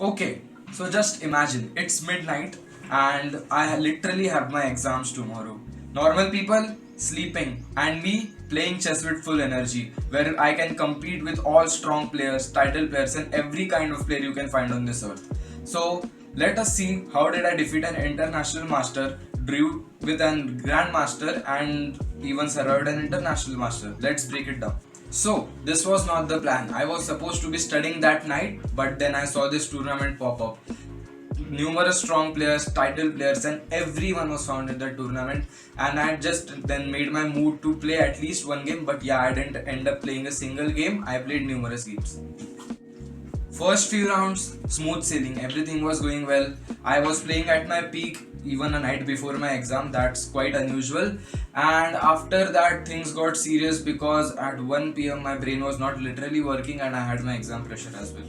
Okay, so just imagine it's midnight and I literally have my exams tomorrow. Normal people sleeping and me playing chess with full energy, where I can compete with all strong players, title players, and every kind of player you can find on this earth. So let us see how did I defeat an international master, drew with a grandmaster, and even survived an international master. Let's break it down. So, this was not the plan. I was supposed to be studying that night, but then I saw this tournament pop up. Numerous strong players, title players, and everyone was found in the tournament. And I just then made my mood to play at least one game, but yeah, I didn't end up playing a single game. I played numerous games. First few rounds, smooth sailing, everything was going well. I was playing at my peak even a night before my exam, that's quite unusual. And after that, things got serious because at 1 p.m., my brain was not literally working and I had my exam pressure as well.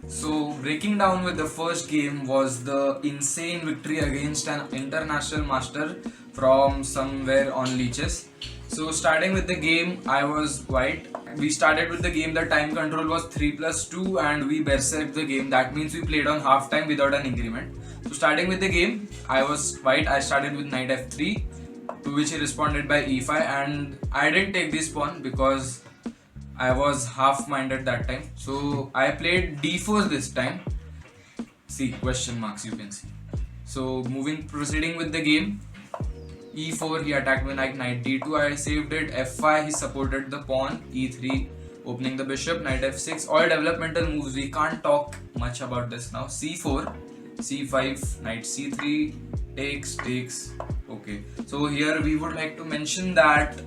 So, breaking down with the first game was the insane victory against an international master from somewhere on leeches. So, starting with the game, I was white. We started with the game, the time control was 3 plus 2, and we berserked the game. That means we played on half time without an increment. So, starting with the game, I was white. I started with knight f3, to which he responded by e5, and I didn't take this pawn because I was half-minded that time. So I played d4 this time. See, question marks you can see. So proceeding with the game. e4 he attacked me like knight d2. I saved it. f5 he supported the pawn. e3 opening the bishop. Knight f6. All developmental moves. We can't talk much about this now. c4, c5, knight c3, takes. Okay. So here we would like to mention that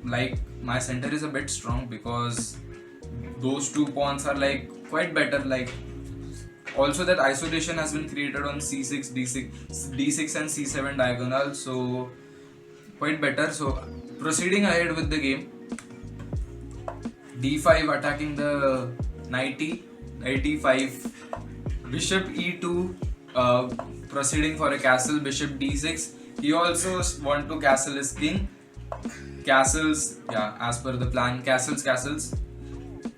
like my center is a bit strong because those two pawns are like quite better. Like also that isolation has been created on c6, d6 and c7 diagonal, so quite better. So proceeding ahead with the game, d5 attacking the knight e5, bishop e2, proceeding for a castle, bishop d6. He also want to castle his king. Castles, yeah, as per the plan, castles.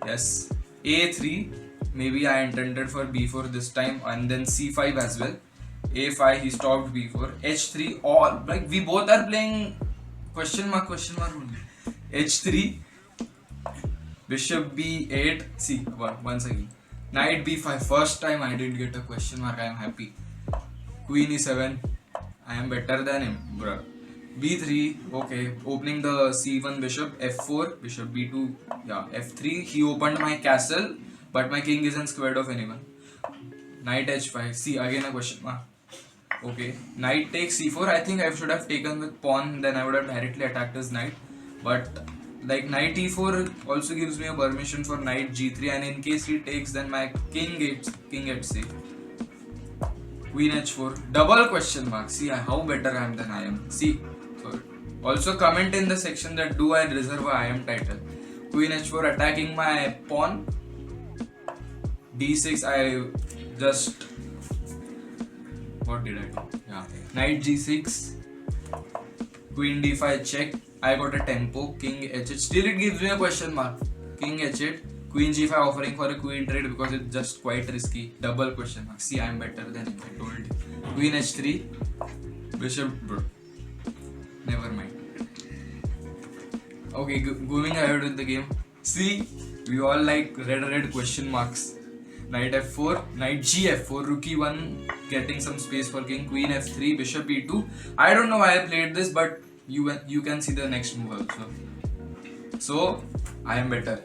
Yes, a3. Maybe I intended for b4 this time, and then c5 as well. a5 he stopped b4. h3. All like we both are playing question mark only. h3. Bishop b8. See once again. Knight b5. First time I didn't get a question mark. I am happy. Queen e7. I am better than him, bruh. b3, okay, opening the c1 bishop, f4, bishop b2, yeah, f3, he opened my castle, but my king isn't squared of anyone. Knight h5, see, again a question mark. Okay, knight takes c4, I think I should have taken with pawn, then I would have directly attacked his knight, but like knight e4 also gives me a permission for knight g3, and in case he takes, then my king gets safe. Queen h4, double question mark, see how better I am than I am, see. Also comment in the section that do I deserve a IM title. Queen h4 attacking my pawn. d6 I just... what did I do? Yeah. Knight g6. Queen d5 check. I got a tempo. King h8. Still it gives me a question mark. King h8. Queen g5 offering for a queen trade because it's just quite risky. Double question mark. See, I am better than him. I told you. Queen h3. Bishop... never mind. Okay, going ahead with the game. See, we all like red question marks. Knight f4, knight gf4, rook e1, getting some space for king. Queen f3, bishop e2. I don't know why I played this, but you can see the next move also. So I am better.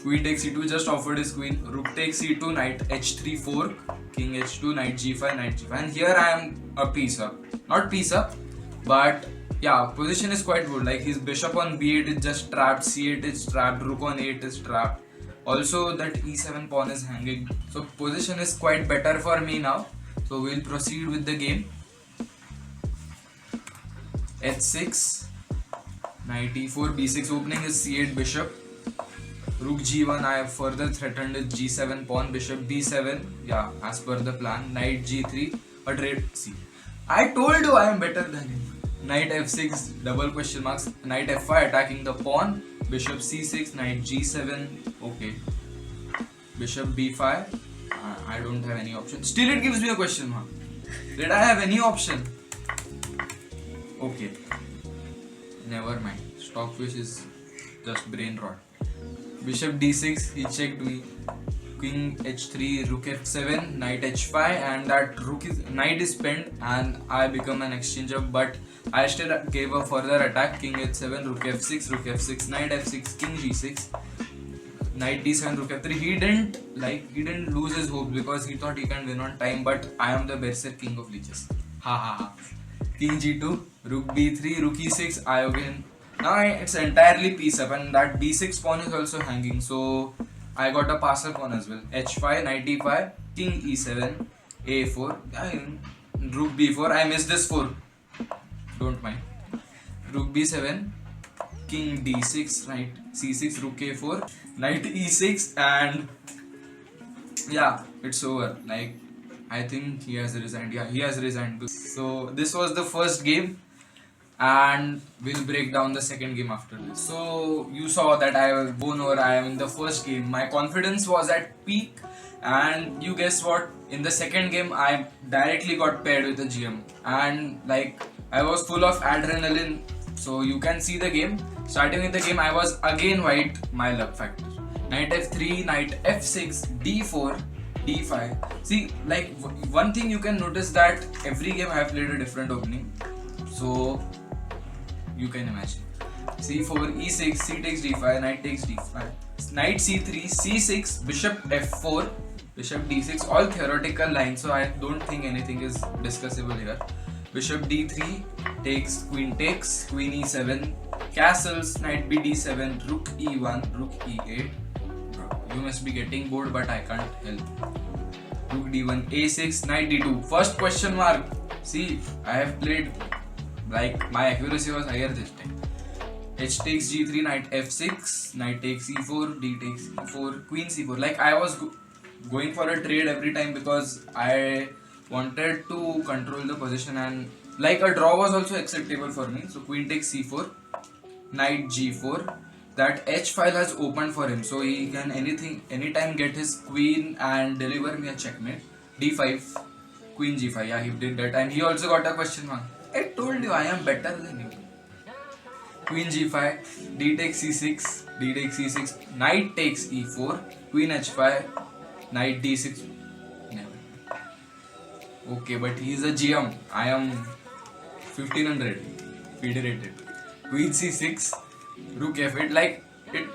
Queen takes e2, just offered his queen. Rook takes e2, knight h3 4, king h2, knight g5, and here I am a piece up. Not piece up, but yeah, position is quite good. Like his bishop on b8 is just trapped, c8 is trapped, rook on 8 is trapped. Also that e7 pawn is hanging. So position is quite better for me now. So we'll proceed with the game. h6, knight e4, b6 opening is c8 bishop. Rook g1, I have further threatened with g7 pawn, bishop b7, yeah, as per the plan. Knight g3, but see, I told you I am better than him. Knight f6, double question marks. Knight f5 attacking the pawn. Bishop c6, knight g7. Okay. bishop b5. I don't have any option. Still it gives me a question mark. Did I have any option? Okay, never mind. Stockfish is just brain rot. Bishop d6, he checked me. King h3, rook f7, knight h5, and that knight is pinned, and I become an exchanger. But I still gave a further attack. King h7, rook f6, knight f6, king g6, knight d7, rook f3. He didn't lose his hopes because he thought he can win on time. But I am the berserk king of leeches. Ha ha ha. King g2, rook b3, rook e6. I again. Now it's entirely piece up, and that b6 pawn is also hanging. So I got a passer pawn as well. h5, knight e5, king e7, a4, rook b4. I missed this 4. Don't mind. Rook b7, king d6, knight c6, rook a4, knight e6, and yeah, it's over. Like, I think he has resigned. Yeah, he has resigned. So this was the first game, and we'll break down the second game after this. So you saw that I won over I am in the first game. My confidence was at peak, and you guess what? In the second game, I directly got paired with a GM, and like I was full of adrenaline. So you can see the game. Starting with the game, I was again white. My luck factor. Knight f3, knight f6, d4, d5. See, like one thing you can notice that every game I have played a different opening. So you can imagine. c4, e6, c takes d5, knight takes d5, knight c3, c6, bishop f4, bishop d6, all theoretical lines, so I don't think anything is discussable here. Bishop d3 takes, queen e7, castles, knight b d7, rook e1, rook e8. You must be getting bored, but I can't help. Rook d1, a6, knight d2. First question mark. See, I have played, like my accuracy was higher this time. H takes g3, knight f6, knight takes e4, d takes e4, queen c4. Like I was going for a trade every time because I wanted to control the position, and like a draw was also acceptable for me. So queen takes c4, knight g4. That h file has opened for him, so he can anytime get his queen and deliver me a checkmate. d5, queen g5. Yeah, he did that, and he also got a question mark. I told you I am better than you. Queen g5, d takes c6, d takes c6, knight takes e4, queen h5, knight d6. Never. Okay, but he is a GM. I am 1500 federated. Queen c6, rook f8. Like it,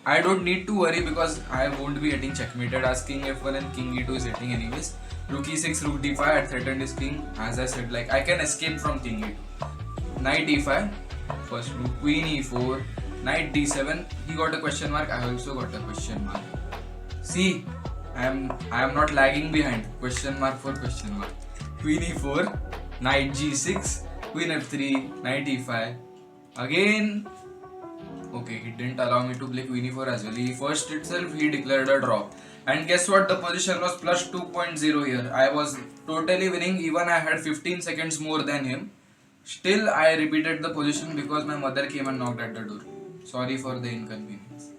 I don't need to worry because I won't be getting checkmated as king f1 and king e2 is hitting anyways. Rook e6, rook d5. I threatened his king. As I said, like I can escape from king e2. Knight e5. First rook, queen e4, knight d7. He got a question mark. I also got a question mark. See, I am not lagging behind. Question mark for question mark. Queen e4, knight g6, queen f3, knight e5. Again. Okay, he didn't allow me to play queen e4 as well. First itself he declared a draw. And guess what? The position was plus 2.0 here. I was totally winning. Even I had 15 seconds more than him. Still, I repeated the position because my mother came and knocked at the door. Sorry for the inconvenience.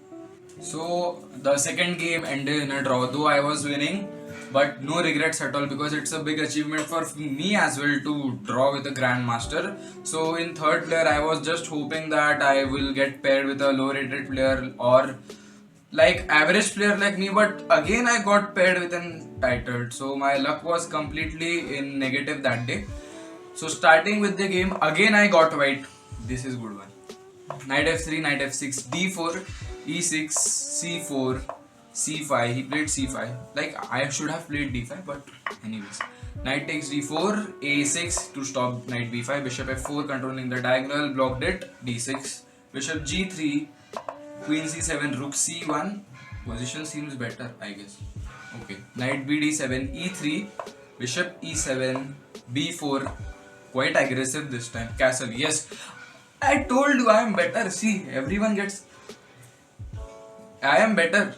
So, the second game ended in a draw. Though I was winning, but no regrets at all because it's a big achievement for me as well to draw with a grandmaster. So, in third player, I was just hoping that I will get paired with a low rated player or like average player like me, but again I got paired with an titled. So, my luck was completely in negative that day. So starting with the game, again I got white. This is good one. Knight f3, knight f6, d4, e6, c4, c5. He played c5. Like I should have played d5, but anyways. Knight takes d4, a6 to stop knight b5. Bishop f4 controlling the diagonal, blocked it. d6. Bishop g3, queen c7, rook c1. Position seems better, I guess. Okay. Knight b d7, e3, bishop e7, b4. Quite aggressive this time. Castle. Yes. I told you I am better. See, everyone gets. I am better.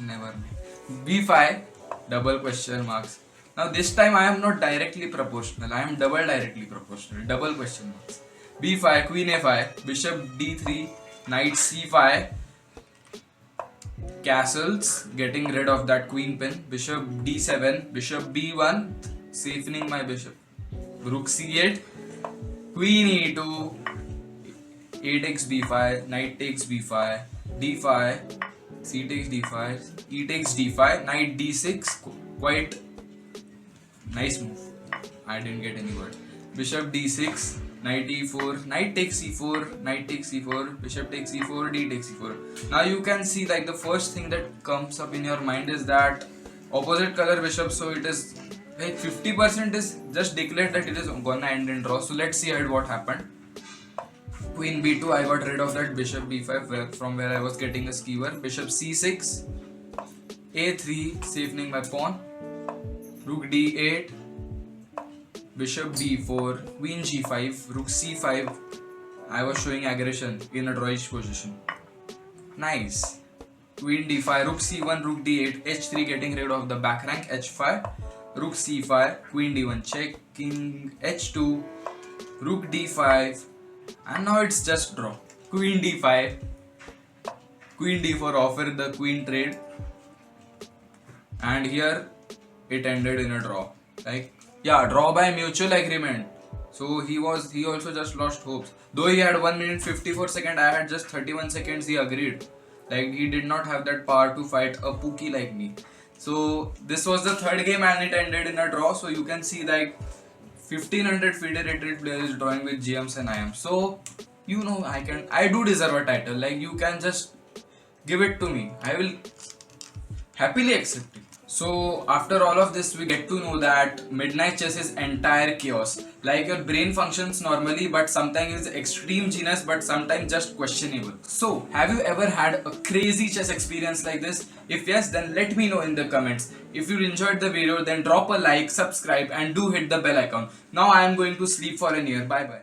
Never mind. b5. Double question marks. Now this time I am not directly proportional. I am double directly proportional. Double question marks. b5. Queen a5. Bishop d3. Knight c5. castles, getting rid of that queen pin. Bishop d7, bishop b1, safening my bishop. Rook c8, queen e2, a takes b5, knight takes b5, d5, c takes d5, e takes d5, knight d6. Quite nice move. I didn't get any word. Bishop d6, knight e4, knight takes e4, knight takes e4, bishop takes e4, d takes e4. Now you can see like the first thing that comes up in your mind is that opposite color bishop, so it is like 50% is just declared that it is gonna end in draw. So let's see ahead what happened. Queen b2, I got rid of that bishop b5 from where I was getting a skewer. Bishop c6, a3, safening my pawn. Rook d8, bishop b4, queen g5, rook c5. I was showing aggression in a drawish position. Nice. Queen d5, rook c1, rook d8, h3, getting rid of the back rank, h5, rook c5, queen d1 check, king h2, rook d5, and now it's just draw. Queen d5, queen d4, offer the queen trade, and here it ended in a draw. Like, yeah, draw by mutual agreement. So he also just lost hopes. Though he had 1 minute 54 seconds, I had just 31 seconds. He agreed. Like, he did not have that power to fight a Pookie like me. So this was the third game and it ended in a draw. So you can see like 1500 federated players drawing with GMs and IMs. So you know I do deserve a title. Like, you can just give it to me. I will happily accept it. So after all of this, we get to know that midnight chess is entire chaos. Like, your brain functions normally, but sometimes it's extreme genius, but sometimes just questionable. So have you ever had a crazy chess experience like this? If yes, then let me know in the comments. If you enjoyed the video, then drop a like, subscribe, and do hit the bell icon. Now I am going to sleep for a year. Bye bye.